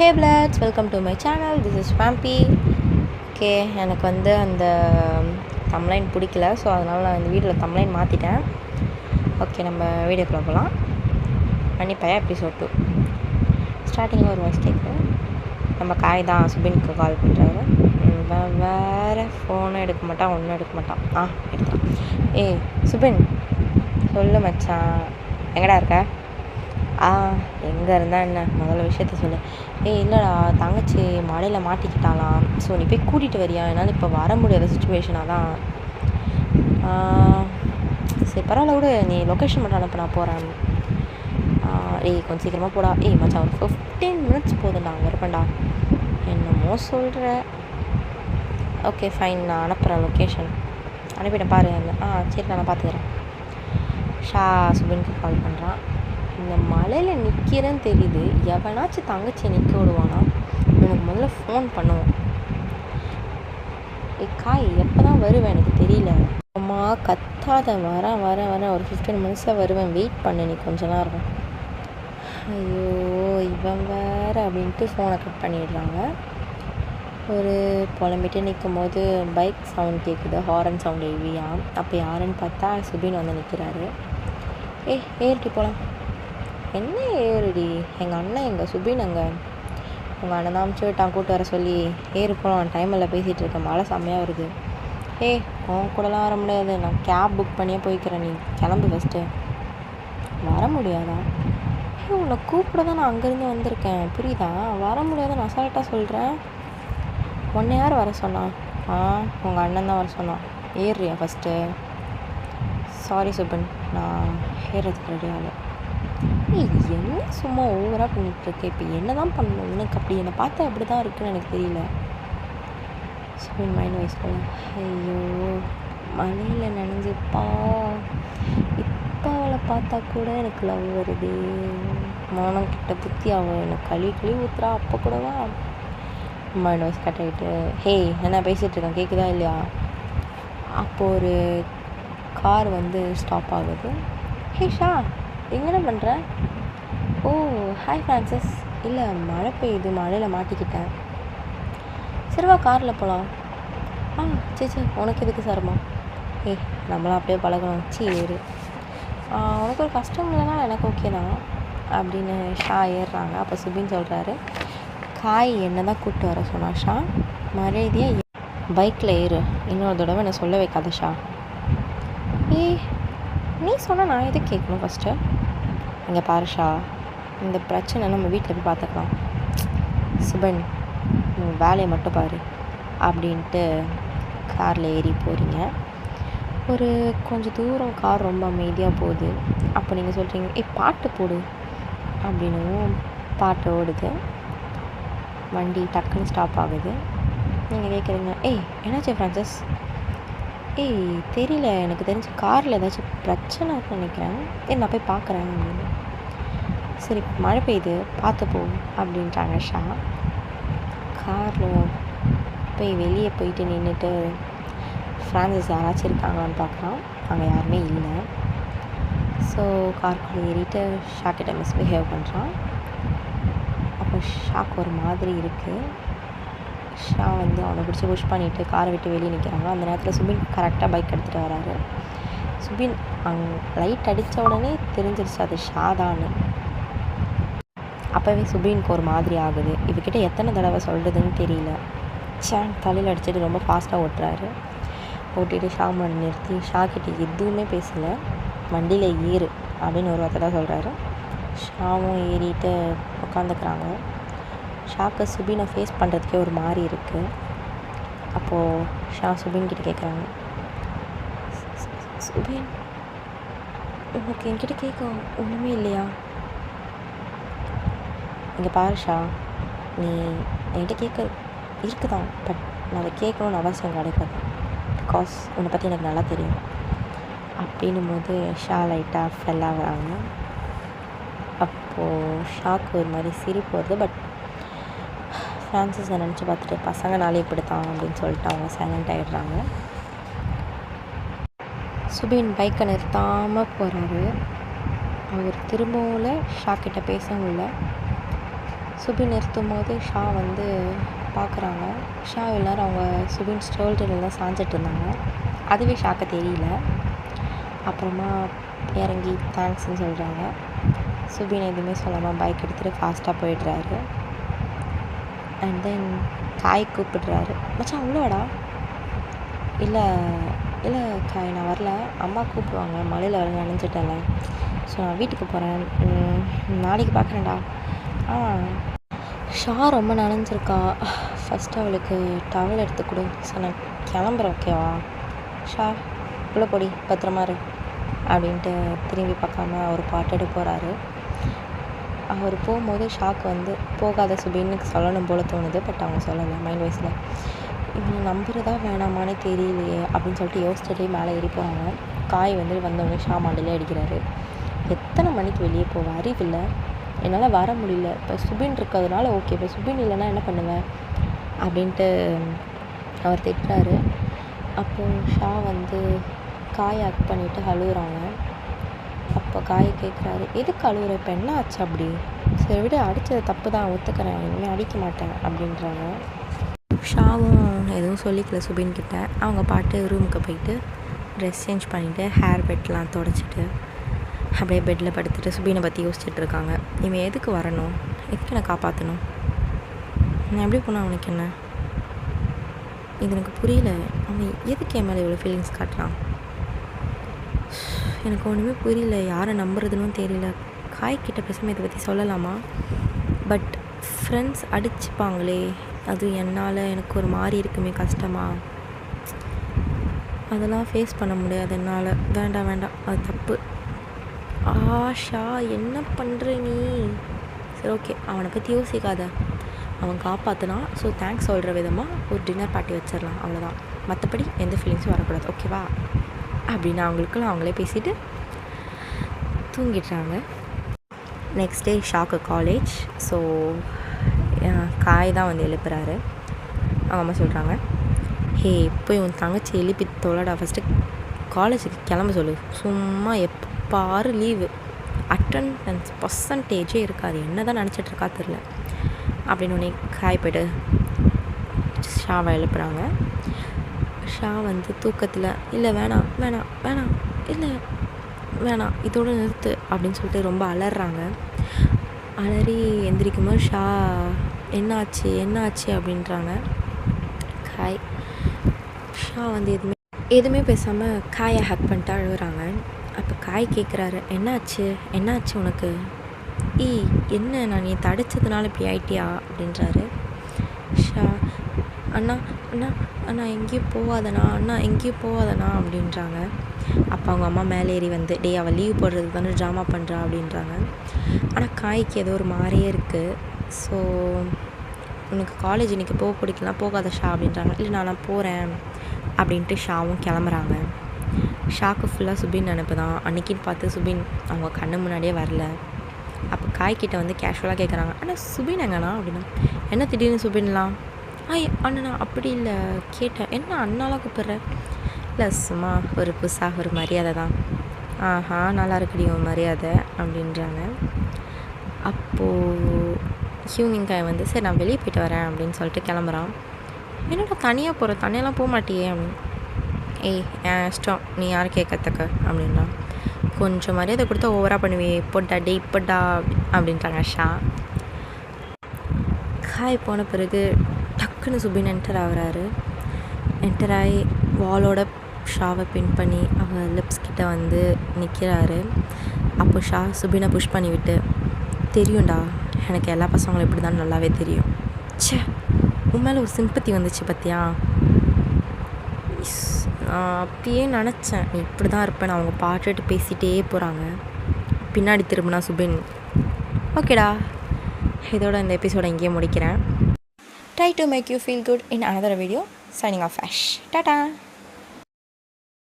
Hey bloods, welcome to my channel. This is Swampy. Okay, எனக்கு அந்த thumbnail பிடிக்கல. So அதனால் நான் இந்த வீடியோவில் தம்ப்லைன் மாற்றிட்டேன். ஓகே, நம்ம வீடியோக்குள்ளே போகலாம். மன்னிப்பையா எபிசோட் 2 ஸ்டார்டிங்கில் ஒரு வாய்ஸ் கேட்குது. நம்ம காய் தான் சுபினுக்கு கால் பண்ணுறாரு. வேறு ஃபோனும் எடுக்க மாட்டான், ஒன்றும் எடுக்க மாட்டான். எடுத்தான். ஏய் சுபின், சொல்லு மச்சான், எங்கடா இருக்க? எங்கே இருந்தால் என்ன, முதல்ல விஷயத்த சொல்லு. இல்லைடா, தங்கச்சி மழையில் மாட்டிக்கிட்டாலாம். ஸோ நீ போய் கூட்டிகிட்டு வரியா? என்னால் இப்போ வர முடியாத சுச்சுவேஷனாக தான். சரி பரவாயில்ல விடு, நீ லொக்கேஷன் மட்டும் அனுப்ப, நான் போகிறேன். கொஞ்சம் சீக்கிரமாக போடா. மச்சான் ஒரு 15 minutes போதும்டா, அங்கே இருப்பேன்டா. என்னமோ சொல்கிற. ஓகே ஃபைன், நான் அனுப்புகிறேன் லொக்கேஷன். அனுப்பிட்டேன் பாரு. சரி நான் பார்த்துக்கிறேன். ஷா சுபினுக்கு கால் பண்ணுறான். இந்த மலையில் நிற்கிறேன்னு தெரியுது, எவனாச்சும் தங்கச்சியை நிற்க விடுவானா? எனக்கு முதல்ல ஃபோன் பண்ணுவோம். காய் எப்போ தான் வருவேன் எனக்கு தெரியல. அம்மா கத்தாத, வரேன் ஒரு 15 minutesல வருவேன், வெயிட் பண்ணு நீ கொஞ்ச நேரம். ஐயோ இவன் வேறு அப்படின்ட்டு ஃபோனை கட் பண்ணிடுறாங்க. ஒரு புலம்பிட்டு நிற்கும் போது பைக் சவுண்ட் கேட்குது, ஹாரன் சவுண்ட் ஹெவியா. அப்போ யாருன்னு பார்த்தா சுபின் வந்து நிற்கிறாரு. ஏறிட்டி போகலாம். என்ன ஏறுடி? எங்கள் அண்ணன் எங்கள் சுபின் அங்கே உங்கள் அண்ணன் தான் அமுச்சு விட்டான் கூட்டு வர சொல்லி. ஏறி போகலாம், டைமில் பேசிகிட்டு இருக்கேன், மழை செம்மையாக வருது. உன் கூடலாம் வர முடியாது, நான் கேப் புக் பண்ணியே போய்க்கிறேன், நீ கிளம்பு ஃபஸ்ட்டு. வர முடியாதா? உன்னை கூப்பிட தான் நான் அங்கேருந்து வந்திருக்கேன், புரியுதா? வர முடியாத நான் அசால்ட்டாக சொல்கிறேன். உன்னை யார் வர சொன்னான்? உங்கள் அண்ணன் தான் வர சொன்னான். ஏறுறியா ஃபஸ்ட்டு? சாரி சுபின், நான் ஏறுறதுக்கு ரெடி ஆகலை. என்ன சும்மா ஓவராக பண்ணிகிட்ருக்கேன்? இப்போ என்ன தான் பண்ணணும் உனக்கு? அப்படி என்னை பார்த்தா எப்படி தான் இருக்குன்னு எனக்கு தெரியல. சுபின் மைண்ட் வயசுக்குள்ள, ஐயோ மழையில் நனைஞ்சிப்பா. இப்போ அவளை பார்த்தா கூட எனக்கு லவ் வருது. மௌனம் கிட்ட புத்தி அவள் எனக்கு கழுவி ஊத்துறா. அப்போ கூடவா மைண்ட் வாய்ஸ் கட் ஆகிட்டு, என்ன பேசிகிட்டு இருக்கேன் கேட்குதா இல்லையா? அப்போது ஒரு கார் வந்து ஸ்டாப் ஆகுது. ஷா, என்ன பண்ணுற? Hi Francis. இல்லை மழை பெய்யுது, மழையில் மாட்டிக்கிட்டேன். சரிவா காரில் போகலாம். சரி உனக்கு எதுக்கு சிரமம்? நம்மளாம் அப்படியே பழகணும். ஏறு. உனக்கு ஒரு கஷ்டம் இல்லைனா எனக்கு ஓகே தான் அப்படின்னு ஷா ஏறுறாங்க. அப்போ சுபின் சொல்கிறாரு, காய் என்ன தான் கூப்பிட்டு வர சொன்னா ஷா, மரியாதையாக பைக்கில் ஏறு. இன்னொரு தடவை என்ன சொல்ல வைக்காத ஷா. நீ சொன்னால் நான் எதுக்கு கேட்கணும் ஃபஸ்ட்டு? இங்கே பாரு ஷா, இந்த பிரச்சனை நம்ம வீட்டில் போய் பார்த்துக்கலாம். சுபன், வேலையை மட்டும் பாரு அப்படின்ட்டு காரில் ஏறி போகிறீங்க. ஒரு கொஞ்சம் தூரம் கார் ரொம்ப அமைதியாக போகுது. அப்போ நீங்கள் சொல்கிறீங்க, பாட்டு போடு அப்படின்னும் பாட்டு ஓடுது. வண்டி டக்குன்னு ஸ்டாப் ஆகுது. நீங்கள் கேட்குறீங்க, என்னாச்சு ஃப்ரான்சிஸ்? தெரியல, எனக்கு தெரிஞ்சு காரில் ஏதாச்சும் பிரச்சனை நினைக்கிறேன். நான் போய் பார்க்குறேன் அப்படின்னு. சரி மழை பெய்யுது, பார்த்து போ அப்படின்ட்டாங்க ஷா. காரில் போய் வெளியே போயிட்டு நின்றுட்டு ஃப்ரான்சிஸ் யாராச்சும் இருக்காங்களான்னு பார்க்குறான். அங்கே யாருமே இல்லை. ஸோ காருக்குள்ளே ஏறிட்டு ஷா கிட்ட மிஸ்பிஹேவ் பண்ணுறான். அப்போ ஷாக்கு ஒரு மாதிரி இருக்குது. ஷா வந்து அவனை பிடிச்சி புஷ் பண்ணிவிட்டு காரை விட்டு வெளியே நிற்கிறாங்க. அந்த நேரத்தில் சுபின் கரெக்டாக பைக் எடுத்துகிட்டு வராரு. சுபின் லைட் அடித்த உடனே தெரிஞ்சிருச்சு அது ஷா தான். அப்போவே சுபினுக்கு ஒரு மாதிரி ஆகுது. இவகிட்ட எத்தனை தடவை சொல்கிறதுன்னு தெரியல. தலையில் அடிச்சுட்டு ரொம்ப ஃபாஸ்ட்டாக ஓட்டுறாரு. ஓட்டிகிட்டு ஷா முன்னாடி நிறுத்தி ஷா கிட்ட எதுவுமே பேசலை. வண்டியில் ஏறு அப்படின்னு ஒரு வார்த்தை தான் சொல்கிறாரு. ஷாவும் ஏறிட்டு உட்காந்துக்கிறாங்க. ஷாக்கு சுபினை ஃபேஸ் பண்ணுறதுக்கே ஒரு மாதிரி இருக்குது. அப்போது ஷா சுபின் கிட்ட கேட்குறாங்க, சுபின் உனக்கு என்கிட்ட கேட்க ஒன்றுமே இல்லையா? இங்கே பாரு ஷா, நீ என்கிட்ட கேட்க இருக்குதான், பட் நான் அதை கேட்கணுன்னு அவசியம் கிடைக்காது. பிகாஸ் உன்னை பற்றி எனக்கு நல்லா தெரியும் அப்படின்னும் போது ஷா லைட்டாக ஃபெல் ஆகுறாங்க. அப்போது ஷாக்கு ஒரு மாதிரி சிரிப்பு வருது. பட் ஃப்ரான்சிஸை நினச்சி பார்த்துட்டு பசங்கனாலே இப்படித்தான் அப்படின்னு சொல்லிட்டு அவங்க சைலண்ட் ஆகிடுறாங்க. சுபின் பைக்கை நிறுத்தாமல் போகிறாரு. அவர் திரும்பவும் ஷா கிட்ட பேசவும் இல்லை. சுபின் நிறுத்தும் போது ஷா வந்து பார்க்குறாங்க. ஷா எல்லோரும் அவங்க சுபின் ஷோல்டரில் தான் சாஞ்சிட்டு இருந்தாங்க. அதுவே ஷாக்க தெரியல. அப்புறமா இறங்கி தேங்க்ஸ்ன்னு சொல்கிறாங்க. சுபின் எதுவுமே சொல்லாமல் பைக் எடுத்துகிட்டு ஃபாஸ்ட்டாக போயிடுறாரு. அண்ட் தென் காய் கூப்பிடுறாரு. மச்சான் உள்ள வாடா. இல்லை இல்லை காய் நான் வரல, அம்மா கூப்பிடுவாங்க, மழையில் வர நனைஞ்சிட்டேன்ல, ஸோ நான் வீட்டுக்கு போகிறேன், நாளைக்கு பார்க்குறேன்டா. ஷா ரொம்ப நனைஞ்சிருக்கா, ஃபஸ்ட்டு அவளுக்கு டவல் எடுத்து கொடு, ஸோ நான் கிளம்புறேன், ஓகேவா? ஷா உள்ள போடி, பத்திரமா இரு அப்படின்ட்டு திரும்பி பார்க்காம அவர் பாட்டுட்டு போகிறாரு. அவர் போகும்போது ஷாக்கு வந்து போகாத சுபின்னுக்கு சொல்லணும் போல் தோணுது. பட் அவங்க சொல்லலை. மைண்ட் வைஸில் இவனை நம்புறதா வேணாமானே தெரியலையே அப்படின்னு சொல்லிட்டு யோசிச்சுட்டே மேலே ஏறி போகிறாங்க. காய் வந்து வந்தவொடனே ஷா மாண்டிலே அடிக்கிறாரு. எத்தனை மணிக்கு வெளியே போவ, அறிவில்லை, என்னால் வர முடியல, இப்போ சுபின் இருக்கிறதுனால ஓகே, இப்போ சுபின் இல்லைன்னா என்ன பண்ணுவேன் அப்படின்ட்டு அவர் திட்டுறாரு. அப்போது ஷா வந்து காயை அக் பண்ணிவிட்டு அழுகுறாங்க. அப்போ காயை கேட்குறாரு, எதுக்கு அழுகுற, இப்போ என்ன ஆச்சு அப்படி? சரி விட, அடித்தது தப்பு தான், ஒத்துக்கிறேன், இனிமேல் அடிக்க மாட்டேன் அப்படின்றாங்க. ஷாவும் எதுவும் சொல்லிக்கல சுபின்கிட்ட. அவங்க பாட்டு ரூமுக்கு போயிட்டு ட்ரெஸ் சேஞ்ச் பண்ணிவிட்டு ஹேர் பெட்லாம் தொடச்சிட்டு அப்படியே பெட்டில் படுத்துட்டு சுபினை பற்றி யோசிச்சுட்டு இருக்காங்க. இவன் எதுக்கு வரணும், எதுக்கு என்னை காப்பாற்றணும், நான் எப்படி போனால் அவனுக்கு என்ன, இது எனக்கு புரியல, அவன் எதுக்கு என் மேலே இவ்வளோ ஃபீலிங்ஸ் காட்டுறான், எனக்கு ஒன்றுமே புரியல, யாரை நம்புறதுன்னு தெரியல. காய்கிட்ட பேசாமல் இதை பற்றி சொல்லலாமா? பட் ஃப்ரெண்ட்ஸ் அடிச்சுப்பாங்களே, அது என்னால் எனக்கு ஒரு மாதிரி இருக்குமே, கஷ்டமாக, அதெல்லாம் ஃபேஸ் பண்ண முடியாது என்னால், வேண்டாம் வேண்டாம், அது தப்பு. ஆஷா என்ன பண்ணுற நீ? சரி ஓகே, அவனை பற்றி யோசிக்காத, அவன் காப்பாற்றினா ஸோ தேங்க்ஸ் சொல்கிற விதமாக ஒரு டின்னர் பார்ட்டி வச்சிடலாம், அவ்வளோதான், மற்றபடி எந்த ஃபீலிங்ஸும் வரக்கூடாது, ஓகேவா அப்படின்னு அவங்களுக்குள்ள அவங்களே பேசிவிட்டு தூங்கிடுறாங்க. Next day shock college. So காய் தான் வந்து எழுப்புறாரு. அவங்க அம்மா சொல்கிறாங்க, ஹே போய் உன் தங்கச்சி எழுப்பி தொலைடா, ஃபஸ்ட்டு காலேஜுக்கு கிளம்ப சொல்லு, சும்மா எப்பாரு லீவு, அட்டெண்டன்ஸ் பர்சன்டேஜே இருக்காது, என்ன தான் நினச்சிட்ருக்கா தெரில அப்படின்னு உடனே காய் போய்ட்டு ஷாவை எழுப்புறாங்க. ஷா வந்து தூக்கத்தில், இல்லை வேணாம் வேணாம் வேணாம், இல்லை வேணாம், இதோடு நிறுத்து அப்படின்னு சொல்லிட்டு ரொம்ப அலறாங்க. அலறி எந்திரிக்கும் போது ஷா என்னாச்சு என்னாச்சு அப்படின்றாங்க. காய் ஷா வந்து எதுவுமே பேசாமல் காயை ஹக் பண்ணிட்டு அழுகுறாங்க. அப்போ காய் கேட்குறாரு, என்னாச்சு என்னாச்சு உனக்கு, என்ன நான் நீ தடிச்சதுனால இப்படி ஆயிட்டியா அப்படின்றாரு. ஷா அண்ணா அண்ணா அண்ணா எங்கேயும் போகாதண்ணா, அண்ணா எங்கேயும் போகாதண்ணா அப்படின்றாங்க. அப்போ அவங்க அம்மா மேலே ஏறி வந்து, டே அவள் லீவ் போடுறதுக்கு தானே ட்ராமா பண்ணுறா அப்படின்றாங்க. ஆனால் காய்க்கு ஏதோ ஒரு மாதிரியே இருக்குது. ஸோ உனக்கு காலேஜ் இன்றைக்கி போக பிடிக்கலாம், போகாத ஷா அப்படின்றாங்க. இல்லை நான் போகிறேன் அப்படின்ட்டு ஷாவும் கிளம்புறாங்க. ஷாக்கு ஃபுல்லாக சுபின் நினப்பு தான். அன்றைக்கின்னு பார்த்து சுபின் அவங்க கண்ணு முன்னாடியே வரல. அப்போ காய்கிட்ட வந்து கேஷுவலாக கேட்குறாங்க, ஆனால் சுபின் எங்கண்ணா அப்படின்னா, என்ன திடீர்னு சுபின்லாம், அண்ணா அப்படி இல்லை கேட்டேன், என்ன அண்ணாலாம் கூப்பிட்ற, இல்லை சும்மா ஒரு புதுசாக ஒரு மரியாதை தான். ஆஹா நல்லா இருக்குடி உன் மரியாதை அப்படின்றாங்க. அப்போது ஈவினிங் காய் வந்து, சரி நான் வெளியே போய்ட்டு வரேன் அப்படின்னு சொல்லிட்டு கிளம்புறான். என்னடா தனியாக போகிற, தனியெல்லாம் போக மாட்டியே அப்படின்னு. என் இஷ்டம், நீ யார் கேட்கறதுக்கு அப்படின்றான். கொஞ்சம் மரியாதை கொடுத்தா ஓவராக பண்ணுவே, இப்போடா டே இப்போடா அப்படின்றாங்க ஷா. காய் போன பிறகு டக்குன்னு சுபின் என்டர் ஆகுறாரு. என்டர் ஆகி வாலோட ஷாவை பின் பண்ணி அவங்க லிப்ஸ் கிட்ட வந்து நிற்கிறாரு. அப்போ ஷா சுபினை புஷ் பண்ணிவிட்டு, தெரியும்டா எனக்கு எல்லா பசங்களும் இப்படி தான் நல்லாவே தெரியும், ச்சே உன் மேலே ஒரு சிம்பத்தி வந்துச்சு பார்த்தியா, நான் அப்படியே நினச்சேன் நீ இப்படி தான் இருப்பேன். அவங்க பாட்டுட்டு பேசிகிட்டே போகிறாங்க. பின்னாடி திரும்பினா சுபின். ஓகேடா, இதோட இந்த எபிசோட இங்கேயே முடிக்கிறேன். Try to make you feel good in another video. Signing off Ash. Ta-ta.